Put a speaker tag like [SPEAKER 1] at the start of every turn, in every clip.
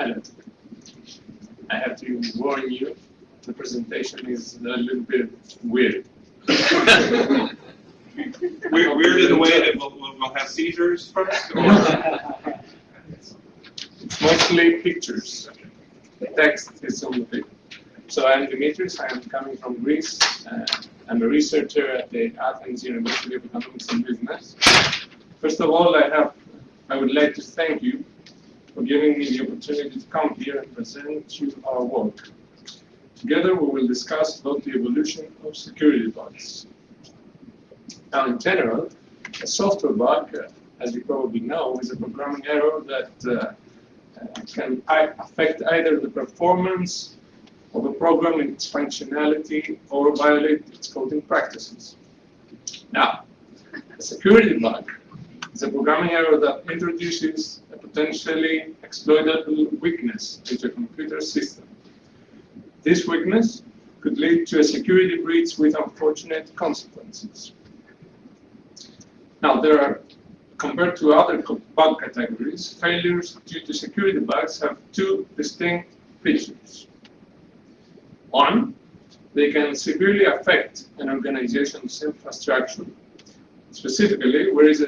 [SPEAKER 1] Hello. I have to warn you, the presentation is a little bit weird.
[SPEAKER 2] Weird in the way that we'll have seizures first? Or?
[SPEAKER 1] It's mostly pictures. The text is on the paper. So I'm Dimitris, I am coming from Greece. I'm a researcher at the Athens University of Economics and Business. First of all, I would like to thank you for giving me the opportunity to come here and present you our work. Together we will discuss about the evolution of security bugs. Now in general, a software bug, as you probably know, is a programming error that can affect either the performance of a program in its functionality or violate its coding practices. Now, a security bug is a programming error that introduces a potentially exploitable weakness into a computer system. This weakness could lead to a security breach with unfortunate consequences. Now, compared to other bug categories, failures due to security bugs have two distinct features. One, they can severely affect an organization's infrastructure. Specifically, whereas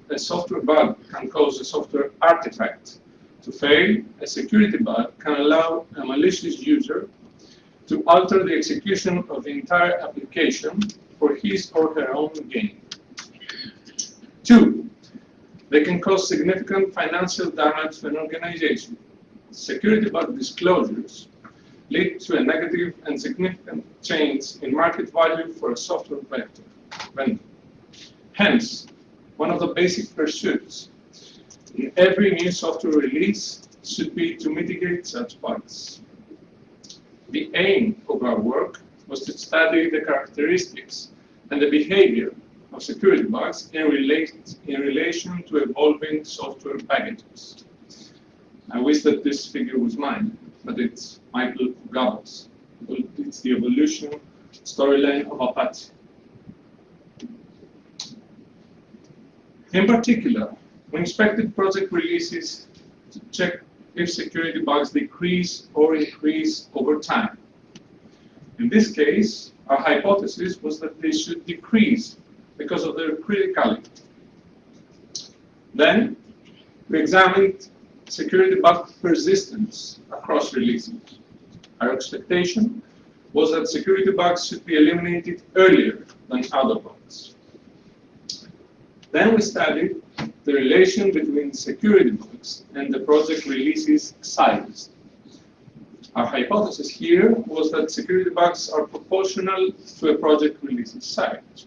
[SPEAKER 1] a software bug can cause a software artifact to fail, a security bug can allow a malicious user to alter the execution of the entire application for his or her own gain. Two, they can cause significant financial damage to an organization. Security bug disclosures lead to a negative and significant change in market value for a software vendor. Hence, one of the basic pursuits in every new software release should be to mitigate such bugs. The aim of our work was to study the characteristics and the behavior of security bugs in relation to evolving software packages. I wish that this figure was mine, but it's Michael Gabel's. It's the evolution storyline of Apache. In particular, we inspected project releases to check if security bugs decrease or increase over time. In this case, our hypothesis was that they should decrease because of their criticality. Then, we examined security bug persistence across releases. Our expectation was that security bugs should be eliminated earlier than other bugs. Then we studied the relation between security bugs and the project release's size. Our hypothesis here was that security bugs are proportional to a project release's size.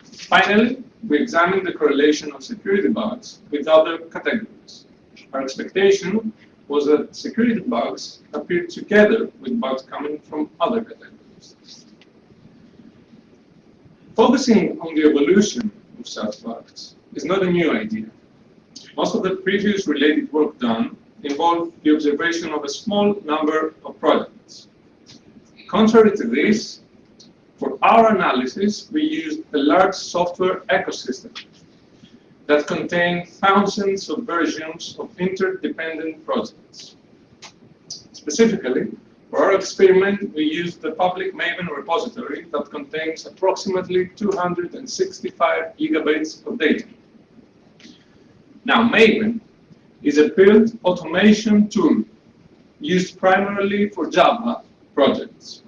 [SPEAKER 1] Finally, we examined the correlation of security bugs with other categories. Our expectation was that security bugs appeared together with bugs coming from other categories. Focusing on the evolution of such bugs is not a new idea. Most of the previous related work done involved the observation of a small number of projects. Contrary to this, for our analysis, we used a large software ecosystem that contained thousands of versions of interdependent projects. Specifically, for our experiment, we used the public Maven repository that contains approximately 265 gigabytes of data. Now, Maven is a build automation tool used primarily for Java projects.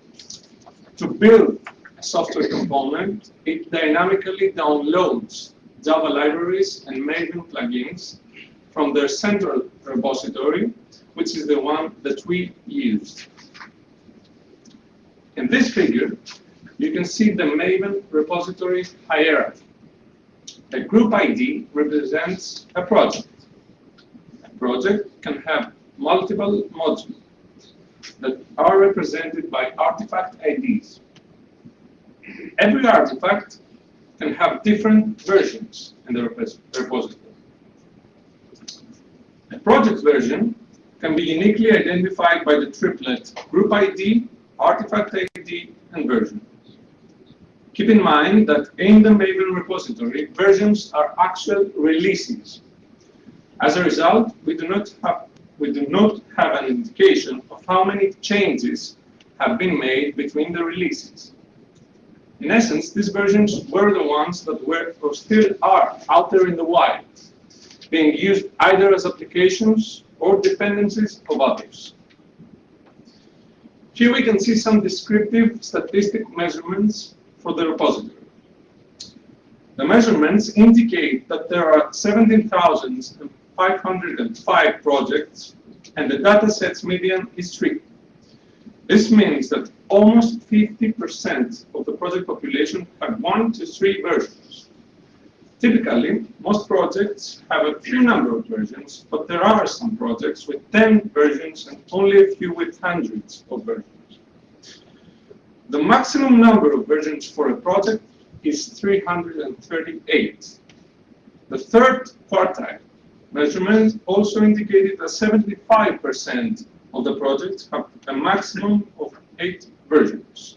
[SPEAKER 1] To build a software component, it dynamically downloads Java libraries and Maven plugins from their central repository, which is the one that we used. In this figure, you can see the Maven repository hierarchy. A group ID represents a project. A project can have multiple modules that are represented by artifact IDs. Every artifact can have different versions in the repository. A project version can be uniquely identified by the triplet group ID, artifact ID, and version. Keep in mind that in the Maven repository, versions are actual releases. As a result, we do not have we do not have an indication of how many changes have been made between the releases. In essence, these versions were the ones that were or still are out there in the wild, being used either as applications or dependencies of others. Here we can see some descriptive statistic measurements for the repository. The measurements indicate that there are 17,505 projects and the dataset's median is 3. This means that almost 50% of the project population have 1 to 3 versions. Typically, most projects have a few number of versions, but there are some projects with 10 versions and only a few with hundreds of versions. The maximum number of versions for a project is 338. The third quartile measurement also indicated that 75% of the projects have a maximum of 8 versions.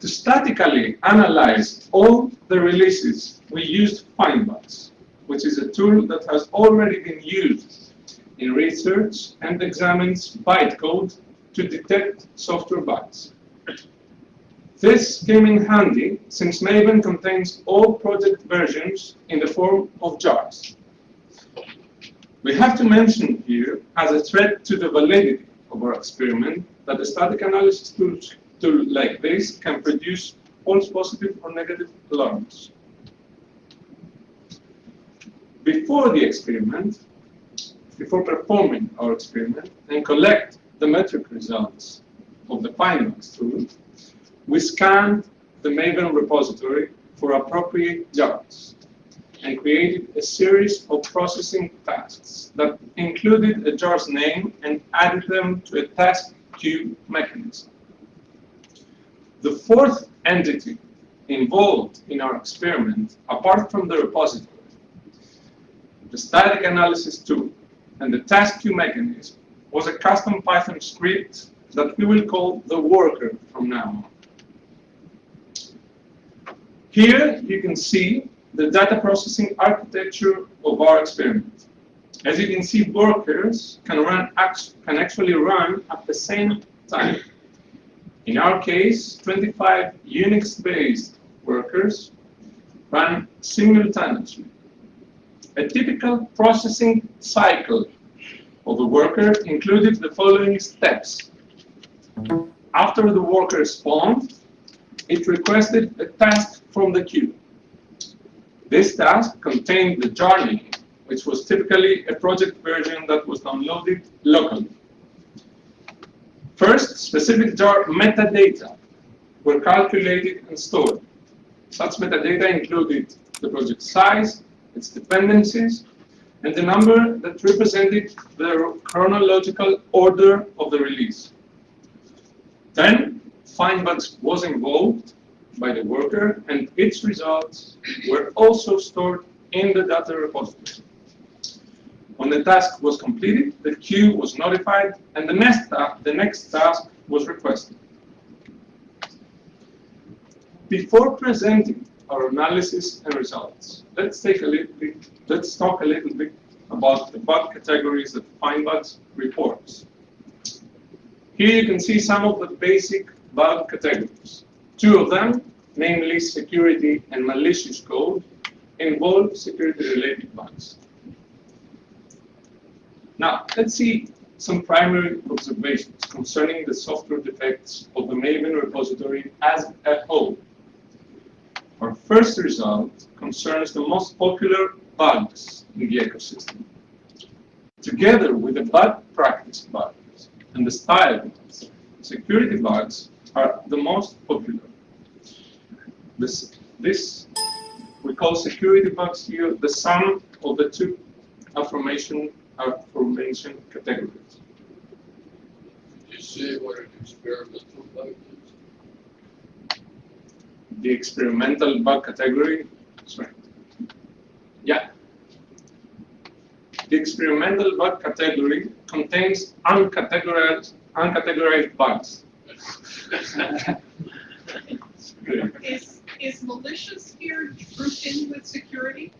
[SPEAKER 1] To statically analyze all the releases, we used FindBugs, which is a tool that has already been used in research and examines bytecode to detect software bugs. This came in handy since Maven contains all project versions in the form of jars. We have to mention here, as a threat to the validity of our experiment, that a static analysis tool like this can produce false positive or negative alarms. Before performing our experiment and collect the metric results of the FindBugs tool, we scanned the Maven repository for appropriate jars and created a series of processing tasks that included a jar's name and added them to a task queue mechanism. The fourth entity involved in our experiment, apart from the repository, the static analysis tool, and the task queue mechanism, was a custom Python script that we will call the worker from now on. Here you can see the data processing architecture of our experiment. As you can see, workers can actually run at the same time. In our case, 25 Unix-based workers run simultaneously. A typical processing cycle of a worker included the following steps. After the worker spawned, it requested a task from the queue. This task contained the jar name, which was typically a project version that was downloaded locally. First, specific jar metadata were calculated and stored. Such metadata included the project size, its dependencies, and the number that represented the chronological order of the release. Then, FindBugs was invoked by the worker, and its results were also stored in the data repository. When the task was completed, the queue was notified, and the next task was requested. Before presenting our analysis and results, let's talk a little bit about the bug categories that FindBugs reports. Here you can see some of the basic bug categories. 2 of them, namely security and malicious code, involve security-related bugs. Now, let's see some primary observations concerning the software defects of the Maven repository as a whole. Our first result concerns the most popular bugs in the ecosystem. Together with the bad practice bugs and the style bugs, security bugs are the most popular. This we call security bugs here the sum of the 2 aforementioned categories.
[SPEAKER 3] Did you say what an experimental bug is?
[SPEAKER 1] The experimental bug category, sorry. Yeah. The experimental bug category contains uncategorized bugs.
[SPEAKER 4] Is malicious here grouped in with security?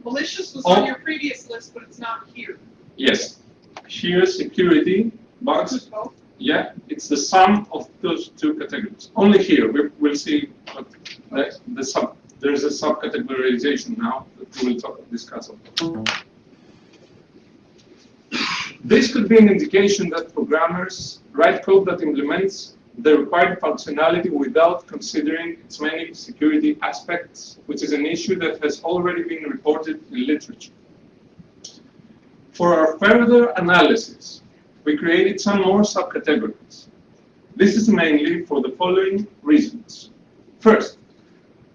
[SPEAKER 4] Malicious was
[SPEAKER 1] Oh.
[SPEAKER 4] on your previous list, but it's not here.
[SPEAKER 1] Yes. Here, security bugs.
[SPEAKER 4] Both.
[SPEAKER 1] Yeah, it's the sum of those two categories. Only here we'll see what there's a subcategorization now that we will discuss. This could be an indication that programmers write code that implements the required functionality without considering its many security aspects, which is an issue that has already been reported in literature. For our further analysis, we created some more subcategories. This is mainly for the following reasons. First,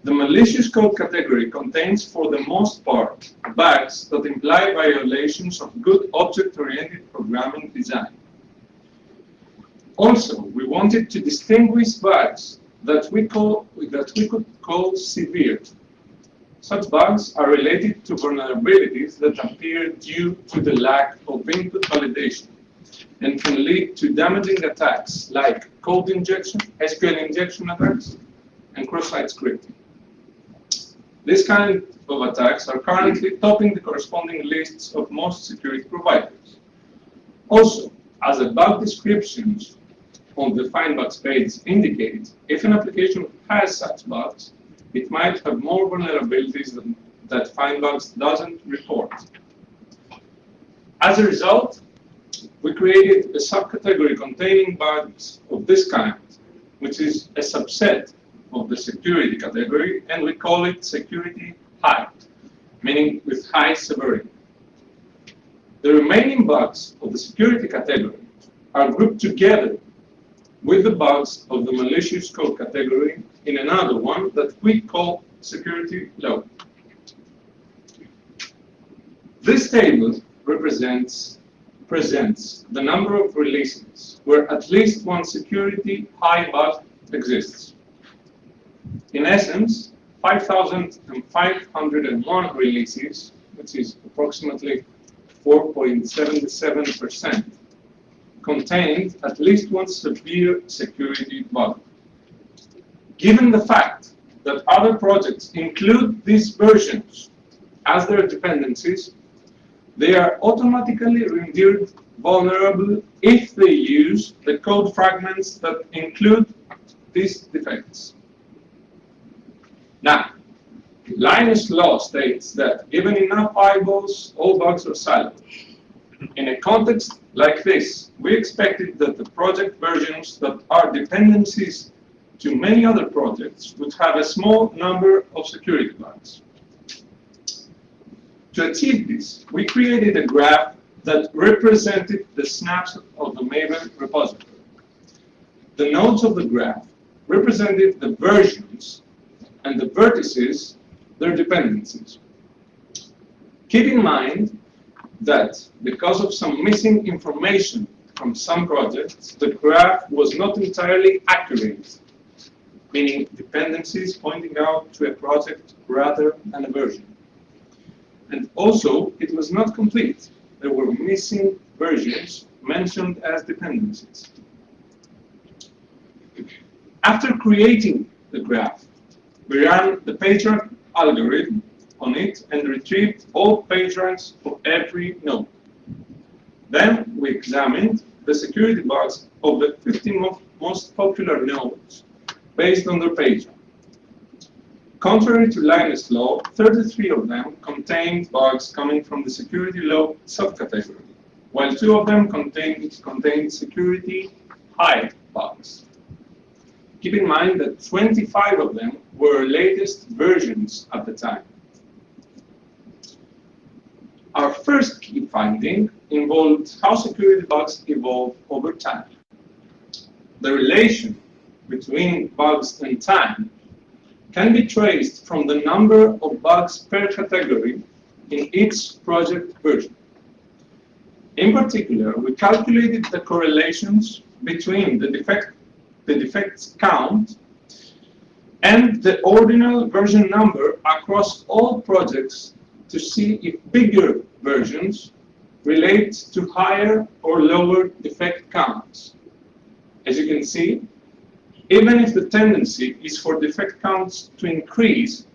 [SPEAKER 1] the malicious code category contains, for the most part, bugs that imply violations of good object-oriented programming design. Also, we wanted to distinguish bugs that we could call severe. Such bugs are related to vulnerabilities that appear due to the lack of input validation and can lead to damaging attacks like code injection, SQL injection attacks, and cross-site scripting. These kind of attacks are currently topping the corresponding lists of most security providers. Also, as the bug descriptions on the Find Bugs page indicate, if an application has such bugs, it might have more vulnerabilities that Find Bugs doesn't report. As a result, we created a subcategory containing bugs of this kind, which is a subset of the security category, and we call it security high, meaning with high severity. The remaining bugs of the security category are grouped together with the bugs of the malicious code category in another one that we call security low. This table presents the number of releases where at least one security high bug exists. In essence, 5,501 releases, which is approximately 4.77%, contained at least one severe security bug. Given the fact that other projects include these versions as their dependencies, they are automatically rendered vulnerable if they use the code fragments that include these defects. Now, Linus' law states that given enough eyeballs, all bugs are silent. In a context like this, we expected that the project versions that are dependencies to many other projects would have a small number of security bugs. To achieve this, we created a graph that represented the snapshot of the Maven repository. The nodes of the graph represented the versions and the vertices, their dependencies. Keep in mind that because of some missing information from some projects, the graph was not entirely accurate, meaning dependencies pointing out to a project rather than a version. And also, it was not complete. There were missing versions mentioned as dependencies. After creating the graph, we ran the PageRank algorithm on it and retrieved all PageRanks for every node. Then we examined the security bugs of the 15 most popular nodes based on their PageRank. Contrary to Linus' law, 33 of them contained bugs coming from the security low subcategory, while 2 of them contained security high bugs. Keep in mind that 25 of them were latest versions at the time. Our first key finding involved how security bugs evolve over time. The relation between bugs and time can be traced from the number of bugs per category in each project version. In particular, we calculated the correlations between the defects count and the ordinal version number across all projects to see if bigger versions relate to higher or lower defect counts. As you can see, even if the tendency is for defect counts to increase,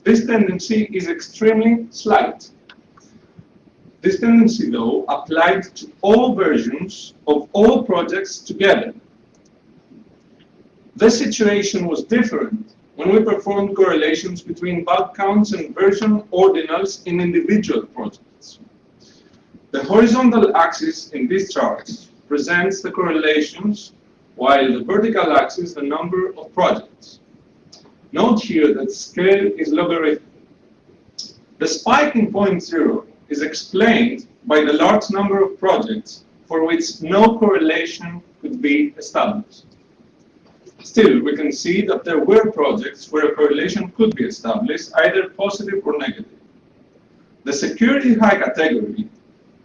[SPEAKER 1] This tendency is extremely slight. This tendency, though, applied to all versions of all projects together. The situation was different when we performed correlations between bug counts and version ordinals in individual projects. The horizontal axis in these charts presents the correlations, while the vertical axis the number of projects. Note here that scale is logarithmic. The spike in point 0 is explained by the large number of projects for which no correlation could be established. Still, we can see that there were projects where a correlation could be established, either positive or negative. The security high category,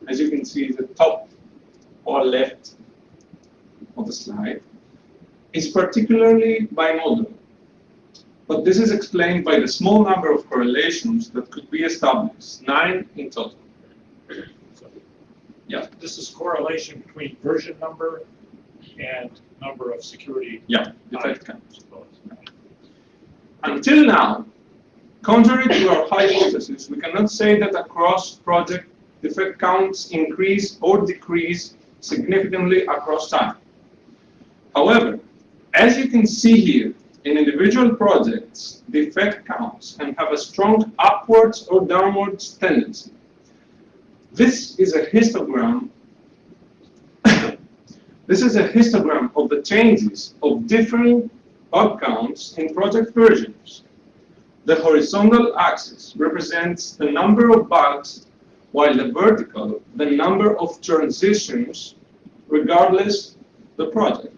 [SPEAKER 1] as you can see at the top or left of the slide, is particularly binodal. But this is explained by the small number of correlations that could be established, 9 in total. Yeah.
[SPEAKER 5] This is correlation between version number and number of security.
[SPEAKER 1] Yeah, defect counts. Until now, contrary to our hypothesis, we cannot say that across project defect counts increase or decrease significantly across time. However, as you can see here, in individual projects, defect counts can have a strong upwards or downwards tendency. This is a histogram. This is a histogram of the changes of different bug counts in project versions. The horizontal axis represents the number of bugs, while the vertical, the number of transitions, regardless the project.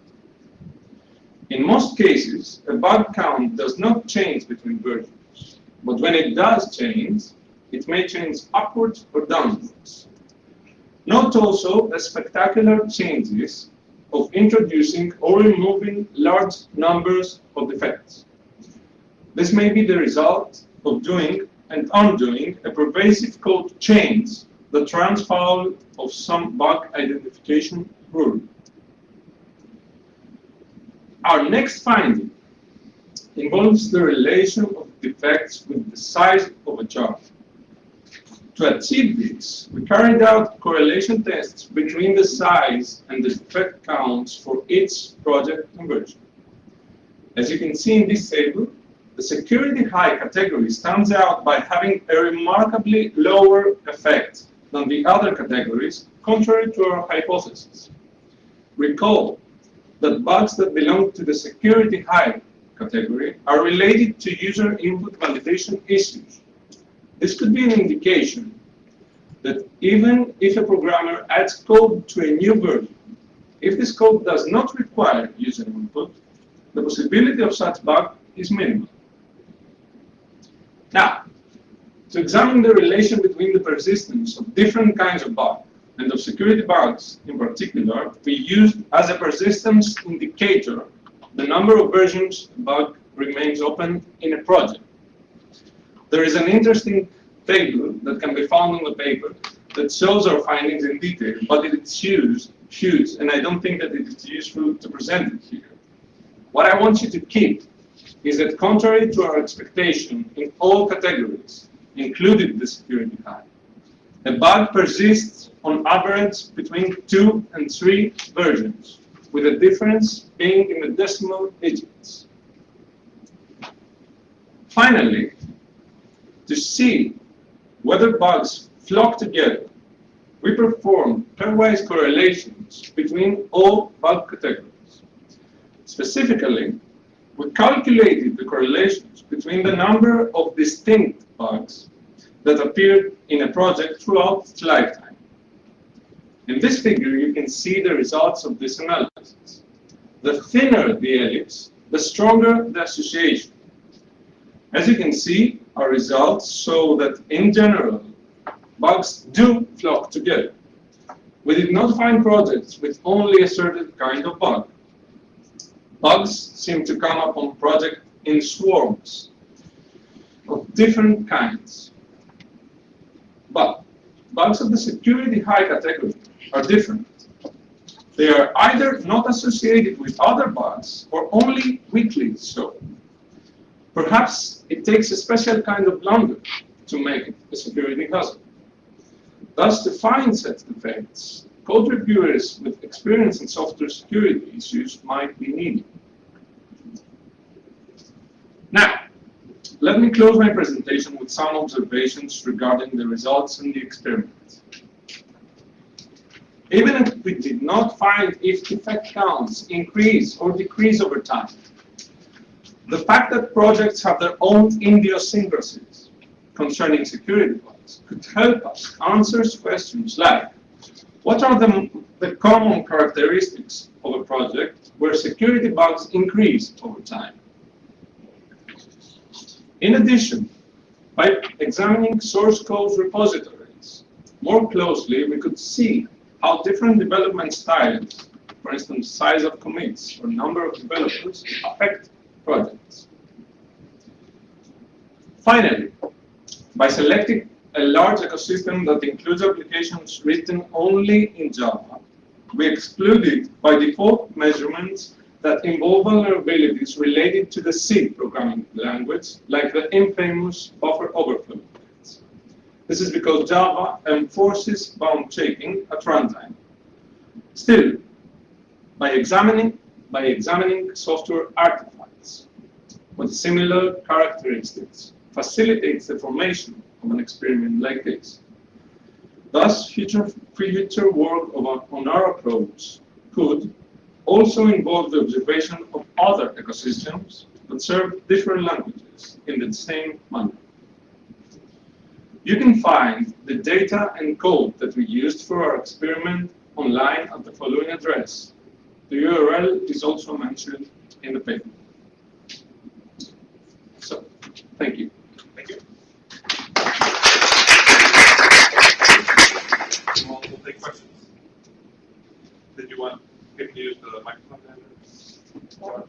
[SPEAKER 1] In most cases, a bug count does not change between versions, but when it does change, it may change upwards or downwards. Note also the spectacular changes of introducing or removing large numbers of defects. This may be the result of doing and undoing a pervasive code change that runs foul of some bug identification rule. Our next finding involves the relation of defects with the size of a jar. To achieve this, we carried out correlation tests between the size and the defect counts for each project conversion. As you can see in this table, the security high category stands out by having a remarkably lower effect than the other categories, contrary to our hypothesis. Recall that bugs that belong to the security high category are related to user input validation issues. This could be an indication that even if a programmer adds code to a new version, if this code does not require user input, the possibility of such bug is minimal. Now, to examine the relation between the persistence of different kinds of bugs and of security bugs in particular, we used as a persistence indicator the number of versions a bug remains open in a project. There is an interesting table that can be found on the paper that shows our findings in detail, but it is huge, and I don't think that it is useful to present it here. What I want you to keep is that contrary to our expectation in all categories, including the security high, a bug persists on average between 2 and 3 versions, with a difference being in the decimal digits. Finally, to see whether bugs flock together, we performed pairwise correlations between all bug categories. Specifically, we calculated the correlations between the number of distinct bugs that appeared in a project throughout its lifetime. In this figure, you can see the results of this analysis. The thinner the ellipse, the stronger the association. As you can see, our results show that, in general, bugs do flock together. We did not find projects with only a certain kind of bug. Bugs seem to come up on projects in swarms of different kinds. But bugs of the security high category are different. They are either not associated with other bugs or only weakly so. Perhaps it takes a special kind of blunder to make it a security hazard. Thus, to find such defects, code reviewers with experience in software security issues might be needed. Now, let me close my presentation with some observations regarding the results in the experiment. Even if we did not find if defect counts increase or decrease over time, the fact that projects have their own idiosyncrasies concerning security bugs could help us answer questions like, what are the common characteristics of a project where security bugs increase over time? In addition, by examining source code repositories more closely, we could see how different development styles, for instance, size of commits or number of developers, affect projects. Finally, by selecting a large ecosystem that includes applications written only in Java, we excluded by default measurements that involve vulnerabilities related to the C programming language, like the infamous buffer overflow effects. This is because Java enforces bound checking at runtime. Still, by examining software artifacts with similar characteristics facilitates the formation of an experiment like this. Thus, future work on our approach could also involve the observation of other ecosystems that serve different languages in the same manner. You can find the data and code that we used for our experiment online at the following address. The URL is also mentioned in the paper. So, thank you.
[SPEAKER 2] Thank you. We'll take questions. Did you want to use the microphone then? Oh,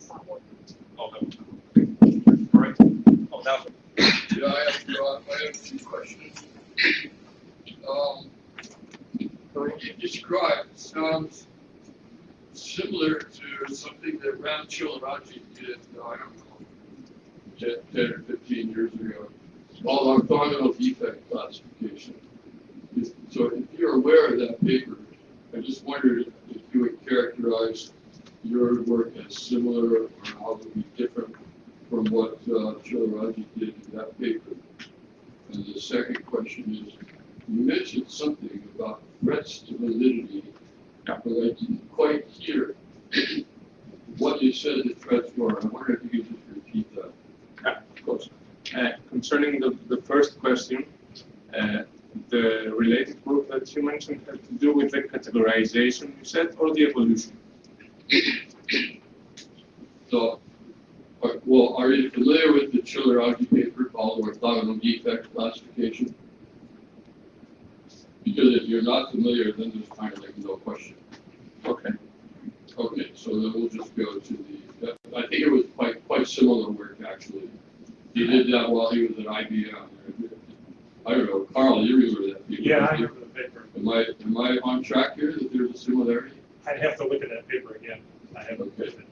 [SPEAKER 2] no. All right. Oh, now.
[SPEAKER 3] Yeah, I have two questions. What you described sounds similar to something that Ram Chilaraji did, I don't know, 10 or 15 years ago, called orthogonal defect classification. So if you're aware of that paper, I just wondered if you would characterize your work as similar or how it would be different from what Chilaraji did in that paper. And the second question is, you mentioned something about threats to validity, but I didn't quite hear what you said the threats were. I wonder if you could just repeat that.
[SPEAKER 1] Yeah, of course. Concerning the first question, the related group that you mentioned had to do with the categorization, you said, or the evolution?
[SPEAKER 3] So, well, are you familiar with the Chilaraji paper called orthogonal defect classification? Because if you're not familiar, then there's kind of like no question.
[SPEAKER 1] Okay.
[SPEAKER 3] Okay, so then we'll just go to the, I think it was quite similar work actually. He did that while he was at IBM. I don't know, Carl, you remember that paper?
[SPEAKER 5] Yeah, I remember the paper.
[SPEAKER 3] Am I on track here that there's a similarity?
[SPEAKER 5] I'd have to look at that paper again. I haven't
[SPEAKER 3] Okay.
[SPEAKER 5] read it.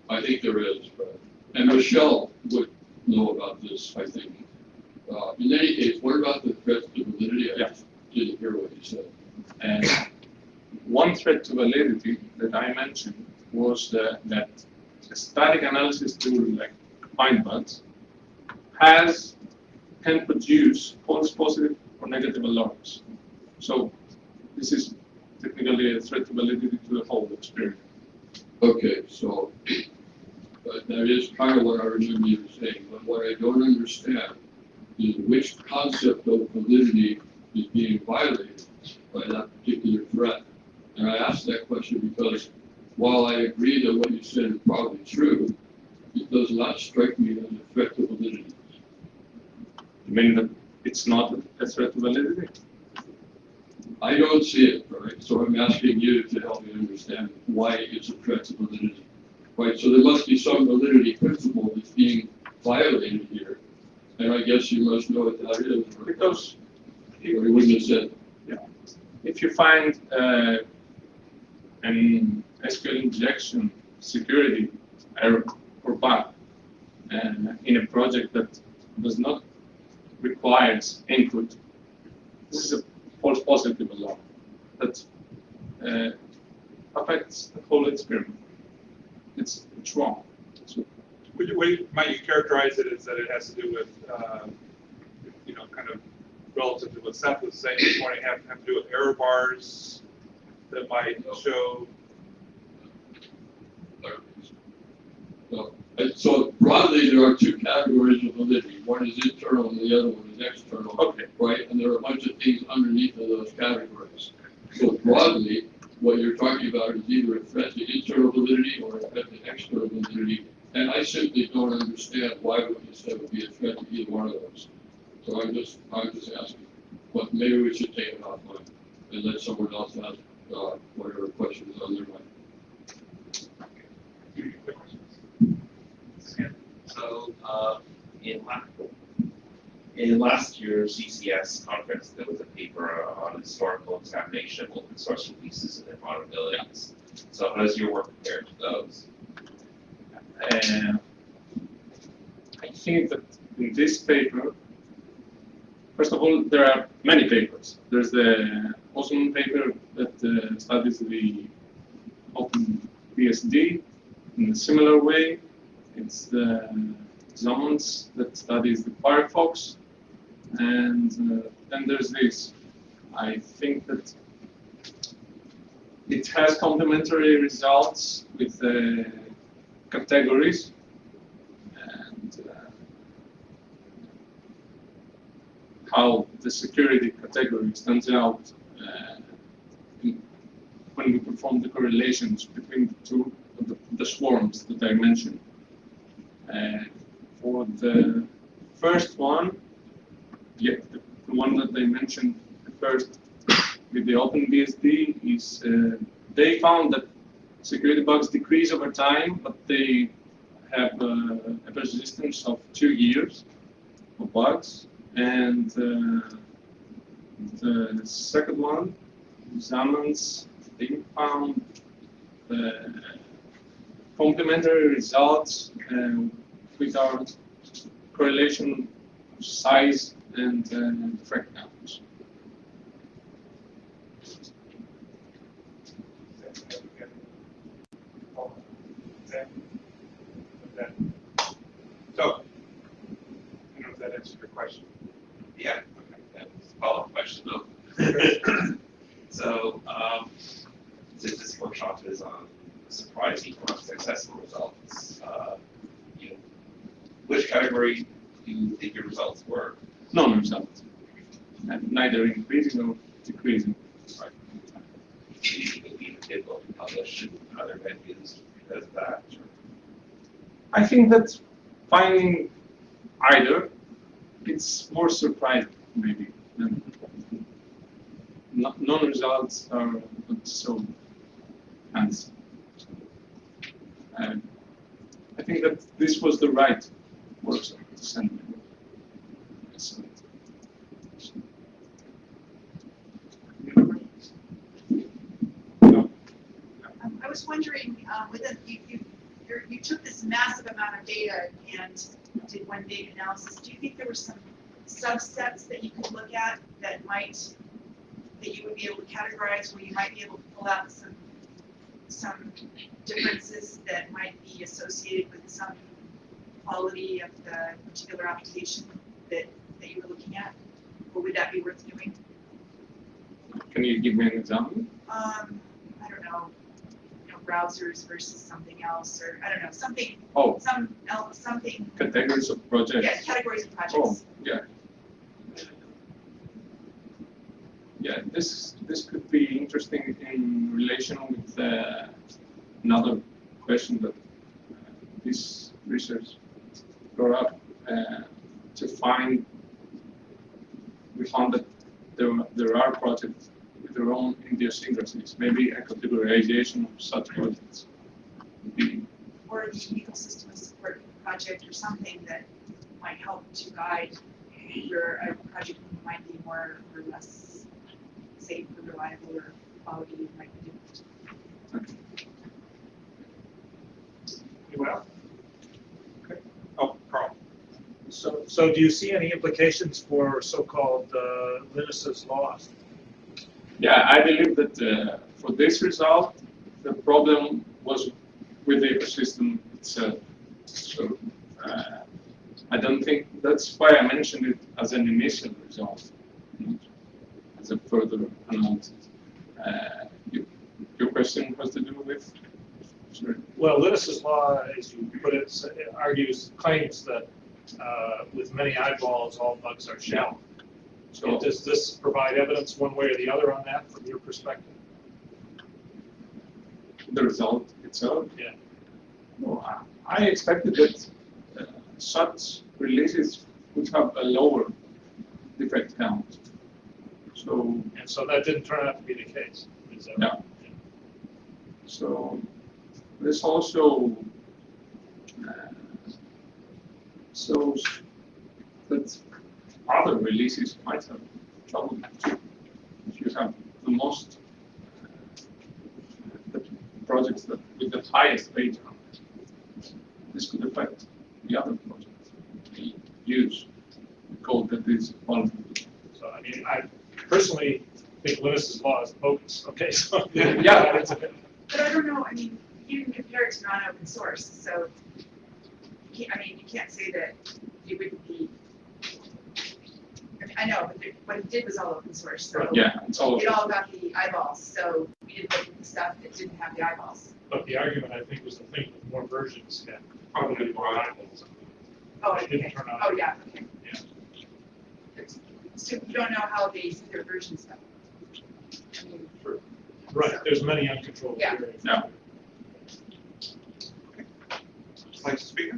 [SPEAKER 3] I think there is, but, and Michelle would know about this, I think. In any case, what about the threats to validity? I just didn't hear what you said.
[SPEAKER 1] And one threat to validity that I mentioned was that a static analysis tool like FindBuds can produce false positive or negative alarms. So this is technically a threat to validity to the whole experiment.
[SPEAKER 3] Okay, so that is kind of what I remember you saying, but what I don't understand is which concept of validity is being violated by that particular threat. And I asked that question because while I agree that what you said is probably true, it does not strike me as a threat to validity.
[SPEAKER 1] You mean that it's not a threat to validity?
[SPEAKER 3] I don't see it, right? So I'm asking you to help me understand why it's a threat to validity, right? So there must be some validity principle that's being violated here, and I guess you must know what that is.
[SPEAKER 1] Because
[SPEAKER 3] or you wouldn't have said.
[SPEAKER 1] yeah, if you find an SQL injection security error or bug, in a project that does not require input. This is a false positive alarm that affects the whole experiment. It's wrong. So,
[SPEAKER 2] Might you characterize it as that it has to do with, kind of relative to what Seth was saying this morning, have to do with error bars that might show?
[SPEAKER 3] So broadly, there are two categories of validity. One is internal and the other one is external.
[SPEAKER 1] Okay.
[SPEAKER 3] Right? And there are a bunch of things underneath of those categories. So broadly, what you're talking about is either a threat to internal validity or a threat to external validity. And I simply don't understand why would you say it would be a threat to either one of those. So I'm just asking. But maybe we should take it offline and let someone else ask whatever questions on their mind.
[SPEAKER 6] So, in last year's CCS conference, there was a paper on historical examination of open source releases and their vulnerabilities. So how does your work compare to those?
[SPEAKER 1] I think that in this paper, first of all, there are many papers. There's the Osman paper that studies the OpenBSD in a similar way. It's the Zommans that studies the Firefox. And then there's this. I think that it has complementary results with categories. And how the security category stands out when we perform the correlations between the two, the swarms that I mentioned. For the first one, yeah, the one that I mentioned first with the OpenBSD is they found that security bugs decrease over time, but they have a persistence of 2 years of bugs. And the second one, Zammans, they found complementary results with our correlation size and threat counts.
[SPEAKER 2] So, I don't know if that answers your question.
[SPEAKER 6] Yeah, okay, that was a follow-up question though. So, since this workshop is on surprising or successful results, which category do you think your results were?
[SPEAKER 1] Non-results, neither increasing nor decreasing.
[SPEAKER 6] Right. Do you think maybe it did what we published in other venues because of that? Or?
[SPEAKER 1] I think that finding either, it's more surprising maybe than non-results are not so handsome. I think that this was the right workshop to send me. No.
[SPEAKER 4] I was wondering, you took this massive amount of data and did one data analysis. Do you think there were some subsets that you could look at that you would be able to categorize, where you might be able to pull out some differences that might be associated with some quality of the particular application that you were looking at? Or would that be worth doing?
[SPEAKER 1] Can you give me an example?
[SPEAKER 4] I don't know, browsers versus something else, or I don't know, something.
[SPEAKER 1] Oh.
[SPEAKER 4] Something.
[SPEAKER 1] Categories of projects.
[SPEAKER 4] Yeah, categories of projects.
[SPEAKER 1] Oh, yeah. Yeah, this could be interesting in relation with another question that this research brought up. We found that there are projects with their own idiosyncrasies. Maybe a categorization of such projects would be.
[SPEAKER 4] Or the ecosystem support project or something that might help to guide where a project might be more or less safe or reliable or quality might be different.
[SPEAKER 2] Anyone else? Okay. Oh,
[SPEAKER 5] So do you see any implications for so-called Linus's law?
[SPEAKER 1] Yeah, I believe that for this result, the problem was with the ecosystem itself. So I don't think that's why I mentioned it as an initial result, not as a further analysis. Your question has to do with. Sorry.
[SPEAKER 5] Well, Linus's law, as you put it, argues, claims that with many eyeballs, all bugs are shallow. So does this provide evidence one way or the other on that from your perspective?
[SPEAKER 1] The result itself.
[SPEAKER 5] Yeah.
[SPEAKER 1] No, I expected that such releases would have a lower defect count. So
[SPEAKER 5] And so that didn't turn out to be the case. Is that right?
[SPEAKER 1] yeah. So this also shows that other releases might have trouble too. If you have the most the projects that with the highest beta, this could affect the other projects. We use code that is vulnerable.
[SPEAKER 5] So, I mean, I personally think Linus's law is bogus. Okay, so
[SPEAKER 1] Yeah.
[SPEAKER 4] But I don't know, I mean, you can compare it to non-open source, so, you can't say that it wouldn't be, I know, but what it did was all open source, so.
[SPEAKER 1] Yeah, it's all.
[SPEAKER 4] It all got the eyeballs, so we didn't look at the stuff that didn't have the eyeballs.
[SPEAKER 5] But the argument, I think, was the thing with more versions had
[SPEAKER 2] Probably more eyeballs.
[SPEAKER 4] Oh,
[SPEAKER 5] It didn't
[SPEAKER 4] okay,
[SPEAKER 5] turn out.
[SPEAKER 4] oh, yeah, okay.
[SPEAKER 5] Yeah.
[SPEAKER 4] So you don't know how they do their version stuff. I mean,
[SPEAKER 5] Right, there's many uncontrolled
[SPEAKER 4] Yeah.
[SPEAKER 5] variables.
[SPEAKER 1] Yeah.
[SPEAKER 2] Like to speak?